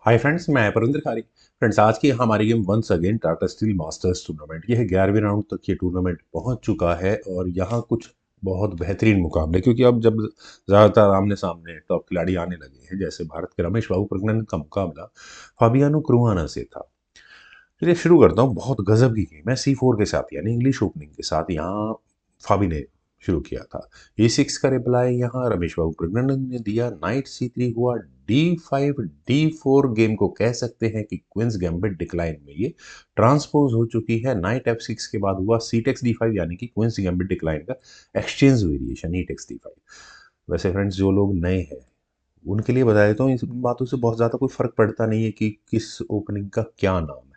Hi friends, मैं परिंदर खारी। Friends, आज की हमारी game once again Tata Steel Masters tournament. ये है 11वीं राउंड तक ये टूर्नामेंट पहुंच चुका है और यहाँ कुछ बहुत बेहतरीन मुकाबले, क्योंकि अब जब ज़्यादातर आमने सामने टॉप खिलाड़ी आने लगे हैं, जैसे भारत के रमेश बाबू प्रज्ञानंद का मुकाबला फाबियानो क्रुआना से था। चलिए शुरू करता हूँ। बहुत गजब की गेम है। C4 के साथ यानी इंग्लिश ओपनिंग के साथ यहाँ फाबी ने शुरू किया था। E6 का रिप्लाई यहाँ रमेश बाबू प्रज्ञानंद ने दिया। नाइट C3 हुआ। D5 D4 गेम को कह सकते हैं कि क्वींस गैम्बिट डिक्लाइन में ये ट्रांसपोज हो चुकी है। नाइट F6 के बाद हुआ C टेक्स D5 यानी कि क्वींस गैम्बिट डिक्लाइन का exchange variation E takes D5। वैसे फ्रेंड्स, जो लोग नए हैं उनके लिए बता देता हूँ, इस बातों से बहुत ज़्यादा कोई फ़र्क पड़ता नहीं है कि किस ओपनिंग का क्या नाम है।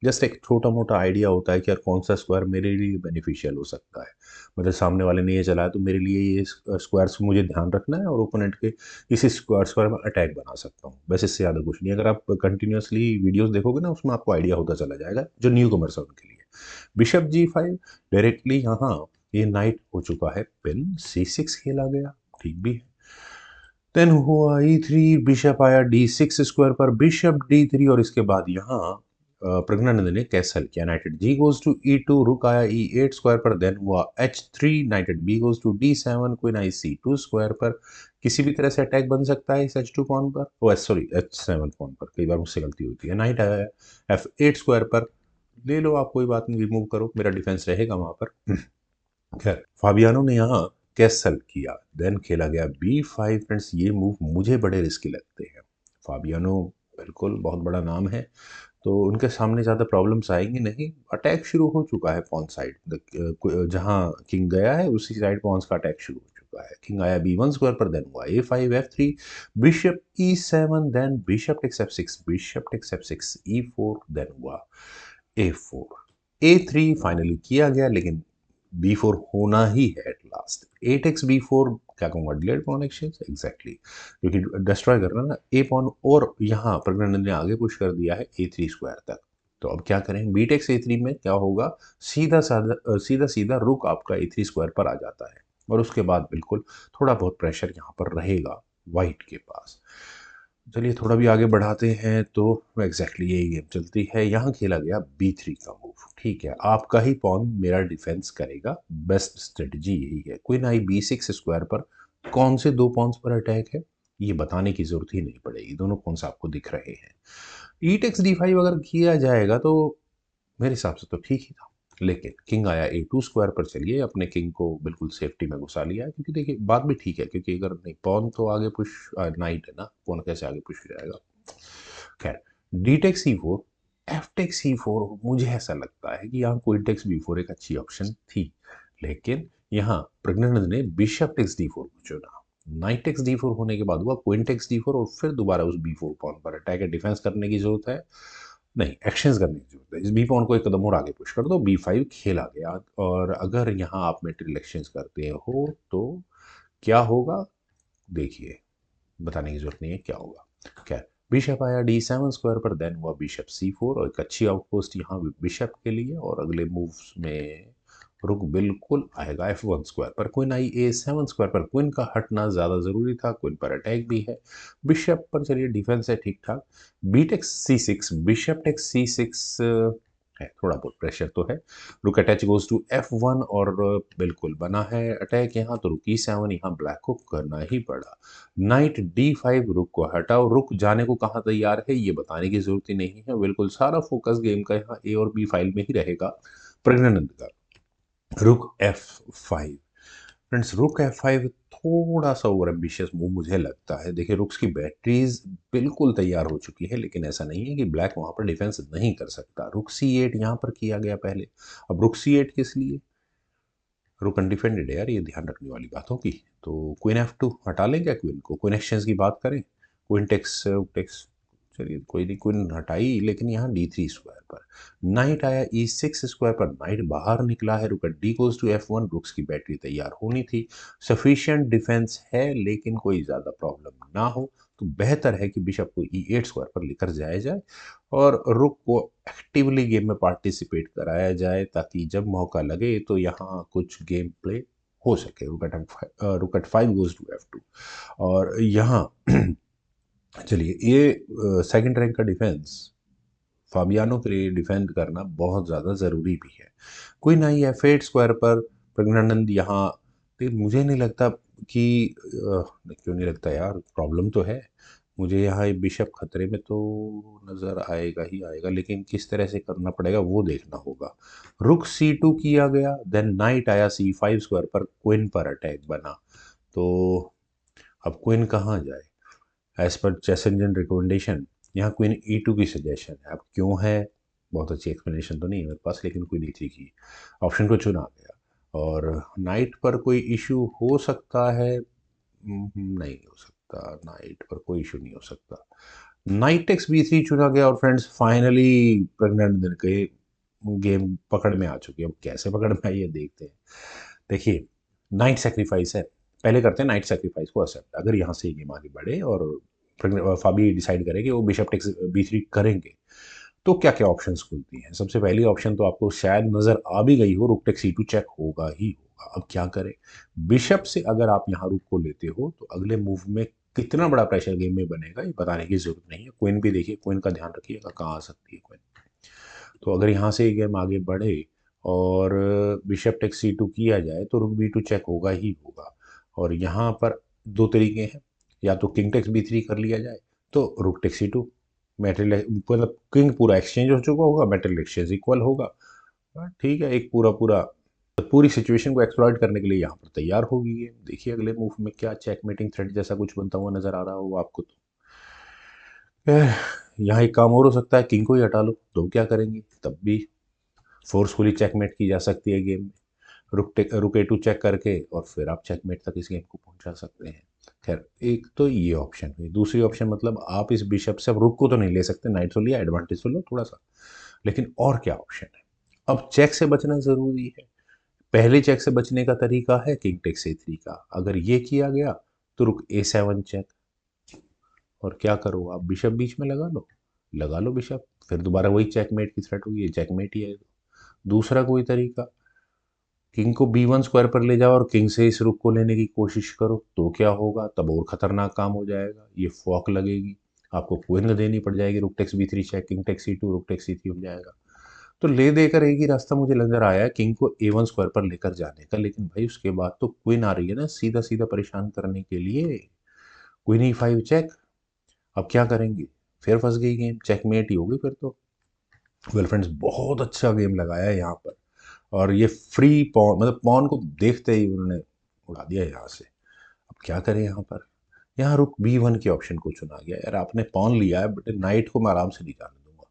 जस्ट एक छोटा मोटा आइडिया होता है कि यार कौन सा स्क्वायर मेरे लिए बेनिफिशियल हो सकता है। मतलब सामने वाले ने ये चलाया तो मेरे लिए ये स्क्वायर्स मुझे ध्यान रखना है और ओपोनेंट के इसी स्क्वायर्स पर मैं अटैक बना सकता हूँ। बस इससे ज़्यादा कुछ नहीं। अगर आप कंटिन्यूसली वीडियोस देखोगे ना, उसमें आपको आइडिया होता चला जाएगा, जो न्यू कमर्स है उनके लिए। बिशप G5 डायरेक्टली यहाँ ये नाइट हो चुका है पिन। C6 खेला गया, ठीक भी है। देन हुआ E3, बिशप आया D6 स्क्वायर पर, बिशप D3 और इसके बाद यहाँ प्रज्ञानंद ने कैसल किया। नाइटेड G गोज टू E2, रुक आया E8 स्क्वायर पर। देन हुआ H3, knighted B goes to D7, queen I C2 square पर। किसी भी तरह से अटैक बन सकता है इस H2 पॉन पर, ओ सॉरी H7 पॉन पर, कई बार मुझसे गलती होती है। नाइट आया F8 स्क्वायर पर। ले लो आप, कोई बात नहीं, रिमूव करो, मेरा डिफेंस रहेगा वहां पर। खैर, फाबियानो ने यहाँ कैसल किया। देन खेला गया B5। फ्रेंड्स, ये मूव मुझे बड़े रिस्की लगते हैं। फाबियानो बिल्कुल बहुत बड़ा नाम है, तो उनके सामने ज़्यादा प्रॉब्लम्स आएंगी नहीं। अटैक शुरू हो चुका है पॉन साइड, जहाँ किंग गया है उसी साइड पॉन्स का अटैक शुरू हो चुका है। किंग आया B1 स्क्वायर पर। देन हुआ A5 F3, bishop E7, then bishop takes F6, bishop takes F6 E4, then हुआ A4, A3 फाइनली किया गया, लेकिन B4 होना ही है at last. A takes B4 क्या कहूँगा, डिलेड पॉन एक्सचेंज एग्जैक्टली, क्योंकि डिस्ट्रॉय करना ना ए पॉन। और यहाँ प्रज्ञानंद ने आगे पुश कर दिया है A3 स्क्वायर तक। तो अब क्या करें, बी टेक्स A3 में क्या होगा, सीधा साधा सीधा सीधा रुक आपका A3 स्क्वायर पर आ जाता है और उसके बाद बिल्कुल थोड़ा बहुत प्रेशर यहाँ पर रहेगा वाइट के पास। चलिए थोड़ा भी आगे बढ़ाते हैं तो एग्जैक्टली यही गेम चलती है। यहाँ खेला गया B3 का मूव। ठीक है, आपका ही पॉन मेरा डिफेंस करेगा, बेस्ट स्ट्रेटजी यही है। क्वीन आई B6 स्क्वायर पर कौन से दो पॉन्स पर अटैक है ये बताने की जरूरत ही नहीं पड़ेगी, दोनों पॉन्स आपको दिख रहे हैं। ई टेक्स D5 अगर किया जाएगा तो मेरे हिसाब से तो ठीक ही था, लेकिन किंग आया A2 स्क्वायर पर। चलिए अपने किंग को बिल्कुल सेफ्टी में घुसा लिया है, क्योंकि देखिए बात भी ठीक है, क्योंकि अगर नहीं पॉन तो आगे पुश, नाइट है ना, पॉन कैसे आगे पुश हो जाएगा। खैर, D takes C4, F takes C4, मुझे ऐसा लगता है कि यहाँ क्वीन टेक्स B4 एक अच्छी ऑप्शन थी, लेकिन यहाँ प्रज्ञानंद ने बिशप टेक्स D4 को चुना। नाइट टेक्स D4 होने के बाद हुआ क्वीन टेक्स D4 और फिर दोबारा उस B4 पॉन पर अटैक है। डिफेंस करने की जरूरत है नहीं, एक्सचेंज करने की जरूरत है। इस बी पॉन को एक कदम और आगे पुश कर दो। B5 खेला गया और अगर यहाँ आप मेटेरियल एक्सचेंज करते हो तो क्या होगा, देखिए, बताने की जरूरत नहीं है क्या होगा। खैर, बिशप आया D7 स्क्वायर पर। देन हुआ बिशप C4 और एक अच्छी आउटपोस्ट यहाँ बिशप के लिए। और अगले मूव्स में रुक बिल्कुल आएगा F1 स्क्वायर पर। क्वीन आई A7 स्क्वायर पर। क्वीन का हटना ज़्यादा ज़रूरी था, क्वीन पर अटैक भी है। बिशप पर चलिए डिफेंस है ठीक ठाक। B takes C6, bishop takes C6 है, थोड़ा बहुत प्रेशर तो है। रुक अटैच गोज टू F1 और बिल्कुल बना है अटैक यहाँ, तो रुक E7, यहाँ ब्लैक को करना ही पड़ा। नाइट D5, रुक को हटाओ। रुक जाने को कहाँ तैयार है ये बताने की जरूरत ही नहीं है, बिल्कुल सारा फोकस गेम का यहाँ A और B फाइल में ही रहेगा प्रज्ञानंद का। रुक F5। फ्रेंड्स, रुक F5 थोड़ा सा ओवर एम्बिशियस मूव मुझे लगता है। देखिए, रुक्स की बैटरीज बिल्कुल तैयार हो चुकी है, लेकिन ऐसा नहीं है कि ब्लैक वहां पर डिफेंस नहीं कर सकता। रुक C8 यहाँ पर किया गया पहले। अब रुक C8 किस लिए, रुक अनडिफेंडेड है यार, ये ध्यान रखने वाली बात होगी। तो क्वीन F2 हटा लें क्या, क्वीन को, क्वीन एक्सचेंज की बात करें। क्वीन टेक्स टेक्स, चलिए कोई नहीं, क्वीन हटाई, लेकिन यहाँ D3 स्क्वायर पर। नाइट आया E6 स्क्वायर पर। नाइट बाहर निकला है। रुक D गोज टू F1, रुक्स की बैटरी तैयार होनी थी। सफिशिएंट डिफेंस है, लेकिन कोई ज़्यादा प्रॉब्लम ना हो तो बेहतर है कि बिशप को E8 स्क्वायर पर लेकर जाया जाए और रुक को एक्टिवली गेम में पार्टिसिपेट कराया जाए, ताकि जब मौका लगे तो यहाँ कुछ गेम प्ले हो सके। रुक एट 5 गोज टू F2 और यहाँ चलिए ये सेकंड रैंक का डिफेंस फाबियानो के लिए डिफेंड करना बहुत ज़्यादा ज़रूरी भी है। कोई ना ही एफ8 स्क्वायर पर प्रज्ञानंद यहाँ, लेकिन मुझे नहीं लगता कि क्यों नहीं लगता यार, प्रॉब्लम तो है। मुझे यहाँ ये बिशप खतरे में तो नज़र आएगा ही आएगा, लेकिन किस तरह से करना पड़ेगा वो देखना होगा। रुक C2 किया गया, देन नाइट आया C5 स्क्वायर पर, क्वीन पर अटैक बना। तो अब क्वीन कहाँ जाए? As per chess engine recommendation यहाँ क्वीन E2 की सजेशन है। अब क्यों है, बहुत अच्छी एक्सप्लेनेशन तो नहीं है मेरे पास, लेकिन क्वीन E3 की ऑप्शन को चुना गया। और नाइट पर कोई इशू हो सकता है? नहीं हो सकता, नाइट पर कोई इशू नहीं हो सकता। नाइट टेक्स B3 चुना गया और फ्रेंड्स फाइनली प्रज्ञानंदन के गेम पकड़ में आ चुकी है। अब कैसे पकड़ में आई है देखते हैं। देखिए, नाइट सेक्रीफाइस है, पहले करते हैं नाइट सेक्रीफाइस को एक्सेप्ट। अगर यहाँ से गेम आगे बढ़े और फाबी डिसाइड करे कि वो बिशप टेक्स B3 करेंगे, तो क्या क्या ऑप्शंस खुलती हैं? सबसे पहली ऑप्शन तो आपको शायद नज़र आ भी गई हो, रुक टेक्स C2 चेक होगा ही होगा। अब क्या करें? बिशप से अगर आप यहाँ रुक को लेते हो तो अगले मूव में कितना बड़ा प्रेशर गेम में बनेगा ये बताने की जरूरत नहीं है। क्वीन भी देखिए, क्वीन का ध्यान रखिएगा कहाँ आ सकती है क्वीन। तो अगर यहाँ से ये गेम आगे बढ़े और बिशप टेक्स C2 किया जाए तो रुक B2 चेक होगा ही होगा। और यहाँ पर दो तरीके हैं, या तो किंग टेक्स B3 कर लिया जाए, तो रुक टेक्स C2, मेटेरियल मतलब किंग पूरा एक्सचेंज हो चुका होगा, मेटेरियल एक्सचेंज इक्वल होगा। ठीक है, एक पूरा पूरा पूरी सिचुएशन को एक्सप्लॉइट करने के लिए यहाँ पर तैयार होगी गेम। देखिए अगले मूव में क्या चेकमेटिंग थ्रेड जैसा कुछ बनता हुआ नजर आ रहा हो आपको तो। यहाँ एक काम और हो सकता है, किंग को ही हटा लो, तो क्या करेंगे? तब भी फोर्सफुली चेकमेट की जा सकती है गेम में। रुक A2 चेक करके और फिर आप चेकमेट तक इस गेम को पहुंचा सकते हैं। खैर, एक तो ये ऑप्शन है। दूसरी ऑप्शन मतलब आप इस बिशप से अब रुक को तो नहीं ले सकते, नाइट तो लिया, एडवांटेज तो लो थोड़ा सा, लेकिन और क्या ऑप्शन है? अब चेक से बचना जरूरी है। पहले चेक से बचने का तरीका है किंग टेक्स A3 का। अगर ये किया गया तो रुक A7 चेक, और क्या करो आप, बिशप बीच में लगा लो बिशप, फिर दोबारा वही चेकमेट की थ्रेट होगी, ये चेकमेट ही है। दूसरा कोई तरीका, किंग को B1 स्क्वायर पर ले जाओ और किंग से इस रुक को लेने की कोशिश करो, तो क्या होगा? तब और खतरनाक काम हो जाएगा, ये फॉक लगेगी, आपको क्वीन देनी पड़ जाएगी, rook takes B3 check, king takes C2, rook takes C3 हो जाएगा। तो ले देकर एक ही रास्ता मुझे नजर आया है किंग को A1 स्क्वायर पर लेकर जाने का, लेकिन भाई उसके बाद तो क्वीन आ रही है ना सीधा सीधा परेशान करने के लिए। क्वीन E5 चेक, अब क्या करेंगे? फिर फंस गई गेम, चेकमेट ही होगी फिर तो। वेल फ्रेंड्स, बहुत अच्छा गेम लगाया है यहाँ पर, और ये फ्री पॉन मतलब पॉन को देखते ही उन्होंने उड़ा दिया यहाँ से। अब क्या करें यहाँ पर? यहाँ रुक B1 के ऑप्शन को चुना गया। यार आपने पॉन लिया है बट नाइट को मैं आराम से नहीं जाने दूंगा,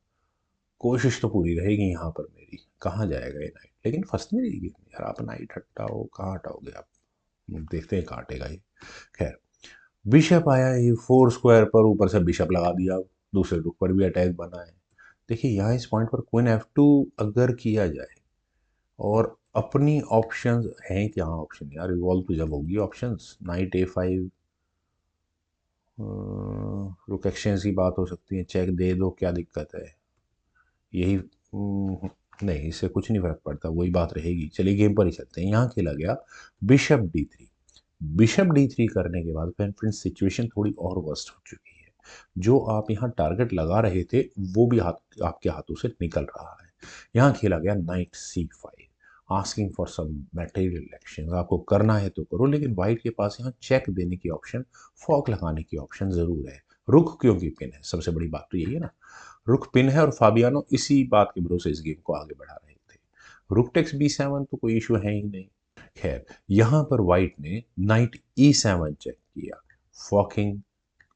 कोशिश तो पूरी रहेगी यहाँ पर मेरी। कहाँ जाएगा ये नाइट? लेकिन फंस नहीं रही गेम यार, आप नाइट हटाओ, कहाँ हटाओगे आप? देखते हैं कहाँ हटेगा ये। खैर, बिशप आया A4 स्क्वायर पर, ऊपर से बिशप लगा दिया, दूसरे रुक पर भी अटैक बना है। देखिए यहाँ इस पॉइंट पर क्वीन F2 अगर किया जाए, और अपनी ऑप्शंस हैं क्या? ऑप्शन यार रिवॉल्व तो जब होगी ऑप्शंस, नाइट A5, रुक एक्सचेंज की बात हो सकती है, चेक दे दो, क्या दिक्कत है? यही नहीं, इससे कुछ नहीं फर्क पड़ता, वही बात रहेगी। चलिए गेम पर ही चलते हैं। यहाँ खेला गया बिशप D3। बिशप D3 करने के बाद फ्रेंड्स सिचुएशन थोड़ी और वर्स्ट हो चुकी है। जो आप यहाँ टारगेट लगा रहे थे वो भी आपके हाथों से निकल रहा है। यहाँ खेला गया knight C5, asking for some material action. आपको करना है तो करो, लेकिन वाइट के पास यहाँ चेक देने की ऑप्शन, फॉक लगाने की ऑप्शन जरूर है। रुक क्योंकि पिन है, सबसे बड़ी बात तो यही है ना, रुक पिन है और फाबियानो इसी बात के भरोसे इस गेम को आगे बढ़ा रहे थे। रुक टेक्स B7 तो कोई इशू है ही नहीं। खैर, यहां पर व्हाइट ने नाइट E7 चेक किया, फॉकिंग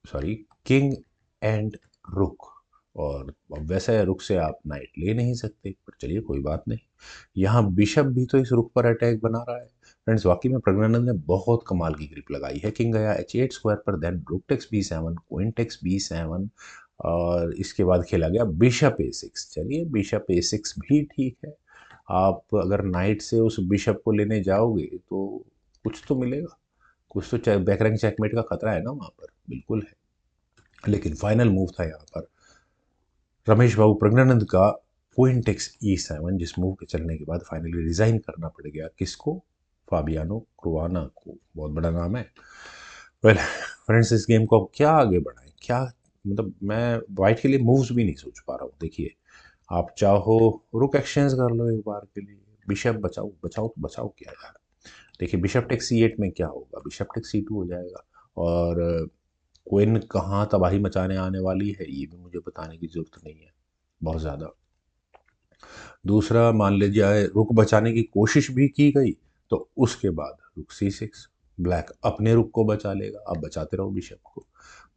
सॉरी किंग एंड रुक। और अब वैसे रुक से आप नाइट ले नहीं सकते, पर चलिए कोई बात नहीं। यहाँ बिशप भी तो इस रुक पर अटैक बना रहा है। फ्रेंड्स वाकई में प्रज्ञानंद ने बहुत कमाल की ग्रिप लगाई है। किंग गया H8 स्क्वायर पर, then rook takes B7, queen takes B7, और इसके बाद खेला गया बिशप A6। चलिए बिशप A6 भी ठीक है। आप अगर नाइट से उस बिशप को लेने जाओगे तो कुछ तो मिलेगा, कुछ तो बैक रैंक चेकमेट का खतरा है ना वहाँ पर, बिल्कुल है। लेकिन फाइनल मूव था यहाँ पर रमेश बाबू प्रज्ञानंद का, क्वीन टेक्स E7, जिस मूव के चलने के बाद फाइनली रिजाइन करना पड़ गया किसको? फाबियानो क्रुआना को। बहुत बड़ा नाम है। वेल फ्रेंड्स, इस गेम को अब क्या आगे बढ़ाएं, क्या मतलब मैं वाइट के लिए मूव्स भी नहीं सोच पा रहा हूँ। देखिए, आप चाहो रुक एक्सचेंज कर लो एक बार के लिए, बिशप बचाओ बचाओ तो बचाओ क्या यार। देखिए बिशप टेक C8 में क्या होगा, बिशप टेक C2 हो जाएगा। और क्वीन कहाँ तबाही मचाने आने वाली है ये भी मुझे बताने की ज़रूरत नहीं है बहुत ज़्यादा। दूसरा, मान लीजिए रुक बचाने की कोशिश भी की गई तो उसके बाद रुक C6, ब्लैक अपने रुक को बचा लेगा, आप बचाते रहो बिशप को।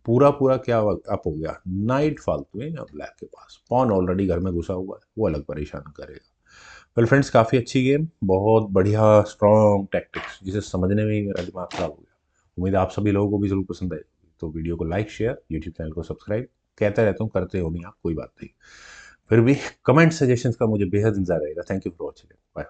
पूरा पूरा क्या अप हो गया, नाइट फालतू है ना ब्लैक के पास, पॉन ऑलरेडी घर में घुसा हुआ है, वो अलग परेशान करेगा। वेल फ्रेंड्स, काफ़ी अच्छी गेम, बहुत बढ़िया स्ट्रॉन्ग टैक्टिक्स, जिसे समझने में ही मेरा दिमाग खराब हो गया। उम्मीद है आप सभी लोगों को भी ज़रूर पसंद आएगी। तो वीडियो को लाइक शेयर, यूट्यूब चैनल को सब्सक्राइब, कहता रहता हूँ करते हो नहीं आप, कोई बात नहीं। फिर भी कमेंट सजेशंस का मुझे बेहद इंतजार रहेगा। Thank you for watching, bye.